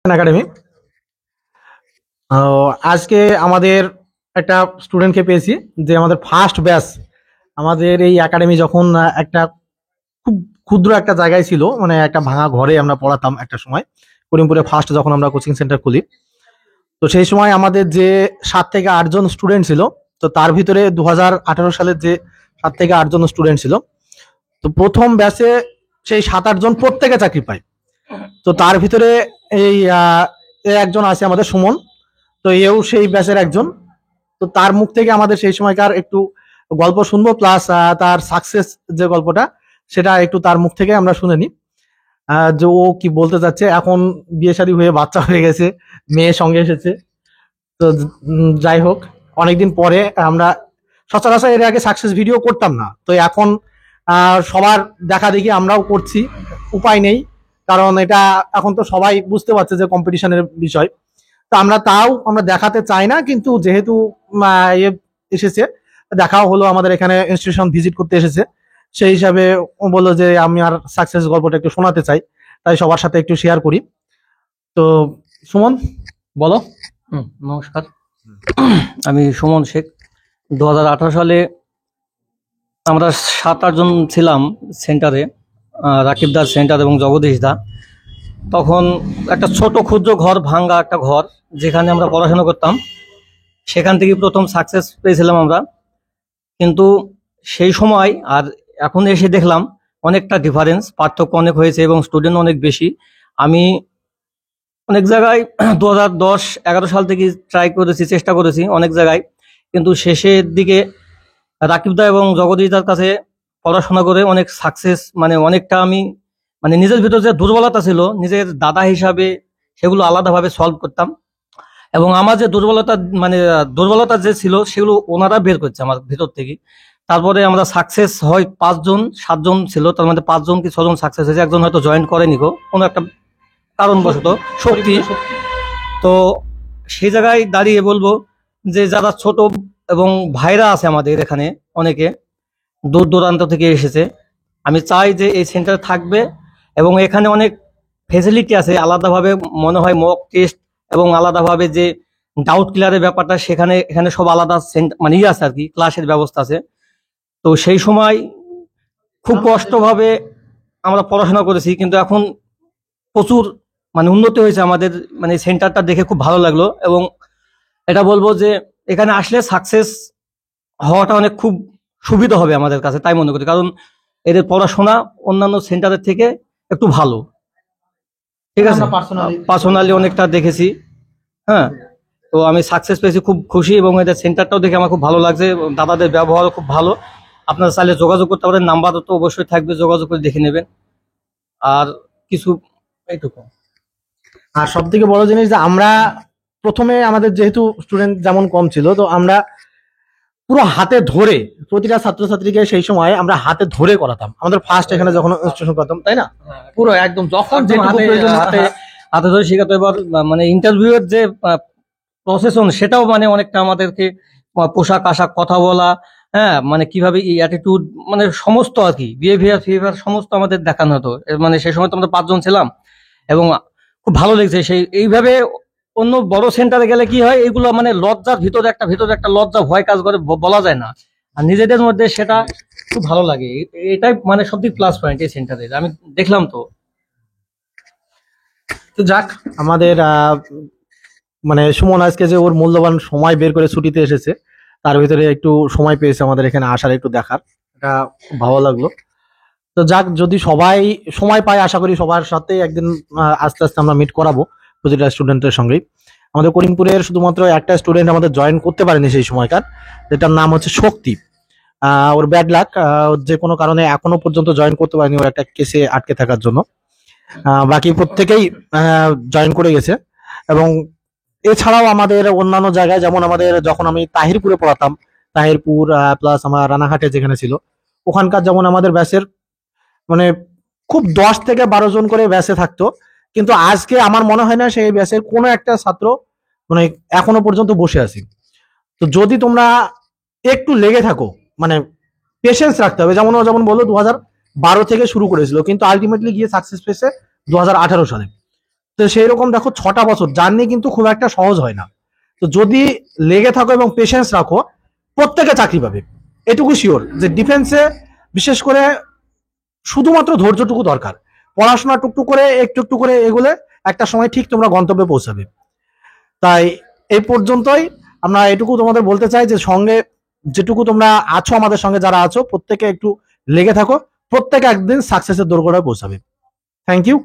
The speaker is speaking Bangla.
একাডেমি। আজকে আমাদের একটা স্টুডেন্টকে পেয়েছি যে আমাদের ফার্স্ট ব্যাচ। আমাদের এই একাডেমি যখন একটা খুব ক্ষুদ্র একটা জায়গায় ছিল, মানে একটা ভাঙা ঘরে আমরা পড়াতাম একটা সময়, করিমপুরে ফার্স্ট যখন আমরা কোচিং সেন্টার খুলি। তো সেই সময় আমাদের যে 7 থেকে 8 জন স্টুডেন্ট ছিল, তো তার ভিতরে 2018 সালের যে 7 থেকে 8 জন স্টুডেন্ট ছিল, তো প্রথম ব্যাচে সেই 7-8 জন প্রত্যেকে চাকরি পায়। তো তার ভিতরে এই একজন আছে আমাদের সুমন, তো এও সেই ব্যাচের একজন। তো তার মুখ থেকে আমাদের সেই সময়কার একটু গল্প শুনবো, প্লাস তার সাকসেস যে গল্পটা সেটা একটু তার মুখ থেকে আমরা শুনে নিই, যে ও কি বলতে চাচ্ছে। এখন বিয়ে শাদী হয়ে বাচ্চা হয়ে গেছে, মেয়ের সঙ্গে এসেছে। তো যাই হোক, অনেকদিন পরে আমরা সচরাচর এর আগে সাকসেস ভিডিও করতাম না, তো এখন সবার দেখা দেখি আমরাও করছি, উপায় নেই, কারণ এটা এখন তো সবাই বুঝতে পারছে যে কম্পিটিশনের বিষয়। তো আমরা দেখাতে চাই না, কিন্তু যেহেতু এসেছে, দেখাও হলো, আমাদের এখানে ইনস্টিটিউশন ভিজিট করতে এসেছে, সেই হিসাবে ও বললো যে আমি আর সাকসেস গল্পটা একটু শোনাতে চাই, তাই সবার সাথে একটু শেয়ার করি। তো সুমন, বলো। নমস্কার, আমি সুমন শেখ। 2018 সালে আমরা 7-8 জন ছিলাম সেন্টারে, রাকিব দার সেন্টার এবং জগদীশ দা। তখন একটা ছোট ক্ষুদ্র ঘর, ভাঙ্গা একটা ঘর, যেখানে আমরা পড়াশোনা করতাম, সেখান থেকে প্রথম সাকসেস পেয়েছিলাম আমরা। কিন্তু সেই সময় আর এখন এসে দেখলাম অনেকটা ডিফারেন্স, পার্থক্য অনেক হয়েছে এবং স্টুডেন্ট অনেক বেশি। আমি অনেক জায়গায় 2010-11 সাল থেকে ট্রাই করেছি, চেষ্টা করেছি অনেক জায়গায়, কিন্তু শেষের দিকে রাকিবদা এবং জগদীশদার কাছে পড়াশোনা করে অনেক সাকসেস, মানে অনেকটা আমি নিজের ভিতর যে দুর্বলতা ছিল নিজের দাদা হিসাবে সেগুলো আলাদাভাবে সলভ করতাম, এবং আমার যে দুর্বলতা যে ছিল সেগুলো ওনারা বের করছে আমার ভিতর থেকে। তারপরে আমরা সাকসেস হয় 5-7 জন ছিল, তার মধ্যে 5 জন কি 6 জন সাকসেস হয়েছে, একজন হয়তো জয়েন করেনি গো কোনো একটা কারণবশত, শক্তি। তো সেই জায়গায় দাঁড়িয়ে বলবো যে যারা ছোট এবং ভাইরা আছে আমাদের এখানে, অনেকে দূর দূরান্ত থেকে এসেছে, আমি চাই যে এই সেন্টার থাকবে এবং এখানে অনেক ফেসিলিটি আছে। আলাদাভাবে মনে হয় মক টেস্ট এবং আলাদাভাবে যে ডাউট ক্লিয়ারের ব্যাপারটা, এখানে সব আলাদা আছে আর কি, ক্লাসের ব্যবস্থা আছে। তো সেই সময় খুব কষ্টভাবে আমরা পড়াশোনা করেছি, কিন্তু এখন প্রচুর উন্নতি হয়েছে আমাদের, সেন্টারটা দেখে খুব ভালো লাগলো। এবং এটা বলবো যে এখানে আসলে সাকসেস হওয়াটা অনেক খুব সুবিধা হবে আমাদের কাছে, তাই মনে করি, কারণ এদের পড়াশোনা অন্যান্য সেন্টারের থেকে একটু ভালো। ঠিক আছে, পার্সোনালি অনেকটা দেখেছি। হ্যাঁ, তো আমি সাকসেস পেয়েছি, খুব খুশি, এবং এদের সেন্টারটাও দেখে আমার খুব ভালো লাগছে, দাদাদের ব্যবহারও খুব ভালো। আপনারা চাইলে যোগাযোগ করতে পারেন, নাম্বার তো অবশ্যই থাকবে, যোগাযোগ করে দেখে নেবেন। আর কিছু এইটুকু। আর সব থেকে বড় জিনিস যে আমরা প্রথমে আমাদের যেহেতু স্টুডেন্ট যেমন কম ছিল, তো আমরা পুরো হাতে ধরে প্রতিটা ছাত্রছাত্রীকে সেই সময় আমরা হাতে ধরে করাতাম, আমাদের ফার্স্ট এখানে যখন ইনস্টিটিউশন করতাম, তাই না? পুরো একদম যখন যেটুকু প্রয়োজন হাতে ধরে শেখাতে। এবার ইন্টারভিউ এর যে প্রসেসন, সেটাও অনেকটা আমাদেরকে পোশাক আশাক, কথা বলা, হ্যাঁ, কিভাবে অ্যাটিটিউড, সমস্ত আর কি, বিহেভিয়ার সমস্ত আমাদের দেখানো হতো। সেই সময় তো আমরা 5 জন ছিলাম এবং খুব ভালো লেগেছে। এইভাবে অন্য বড় সেন্টারে গেলে কি হয়, এইগুলো লজ্জার ভিতরে একটা লজ্জা ভয় কাজ করে, বলা যায় না। আর নিজেদের মধ্যে সেটা খুব ভালো লাগে, এটাই সবথেকে প্লাস পয়েন্ট এই সেন্টারের, আমি দেখলাম। তো যাক, আমাদের সুমন আজকে যে ওর মূল্যবান সময় বের করে ছুটিতে এসেছে, তার ভিতরে একটু সময় পেয়েছে আমাদের এখানে আসার, একটু দেখার, এটা খুব ভালো লাগলো। তো যাক, যদি সবাই সময় পায়, আশা করি সবার সাথে একদিন আস্তে আস্তে আমরা মিট করাবো প্রতিটা স্টুডেন্টের সঙ্গেই। আমাদের করিমপুরের শুধুমাত্র একটা স্টুডেন্ট আমাদের জয়েন করতে পারেনি সেই সময়কার, যেটার নাম হচ্ছে শক্তি। ওর ব্যাড লাক, যে কোনো কারণে এখনো পর্যন্ত জয়েন করতে পারেনি, ওর একটা কেসে আটকে থাকার জন্য। বাকি প্রত্যেকেই জয়েন করে গেছে। এবং এছাড়াও আমাদের অন্যান্য জায়গায়, যেমন আমাদের যখন আমি তাহিরপুরে পড়াতাম, তাহিরপুর প্লাস আমার রানাঘাটে যেখানে ছিল, ওখানকার যেমন আমাদের ব্যাচের খুব 10 থেকে 12 জন করে ব্যাচে থাকতো, কিন্তু আজকে আমার মনে হয় না সেই ব্যাচের কোনো একটা ছাত্র এখনো পর্যন্ত বসে আছি। তো যদি তোমরা একটু লেগে থাকো, পেশেন্স রাখতে হবে। যেমন বললো 2012 থেকে শুরু করেছিল, কিন্তু আলটিমেটলি গিয়ে সাকসেস পেয়েছে 2018 সালে। তো সেই রকম দেখো 6টা বছর জার্নি কিন্তু খুব একটা সহজ হয় না। তো যদি লেগে থাকো এবং পেশেন্স রাখো, প্রত্যেকে চাকরি পাবে, এটুকু শিওর। যে ডিফেন্সে বিশেষ করে শুধুমাত্র ধৈর্যটুকু দরকার, পড়াশোনা টুকটুক করে একটু একটু করে এগুলে একটা সময় ঠিক তোমরা গন্তব্যে পৌঁছাবে। তাই এই পর্যন্তই আমরা এটুকু তোমাদের বলতে চাই যে সঙ্গে যেটুকু তোমরা আছো, আমাদের সঙ্গে যারা আছো, প্রত্যেকে একটু লেগে থাকো, প্রত্যেকে একদিন সাকসেসের দোরগোড়ায় পৌঁছাবে। Thank you.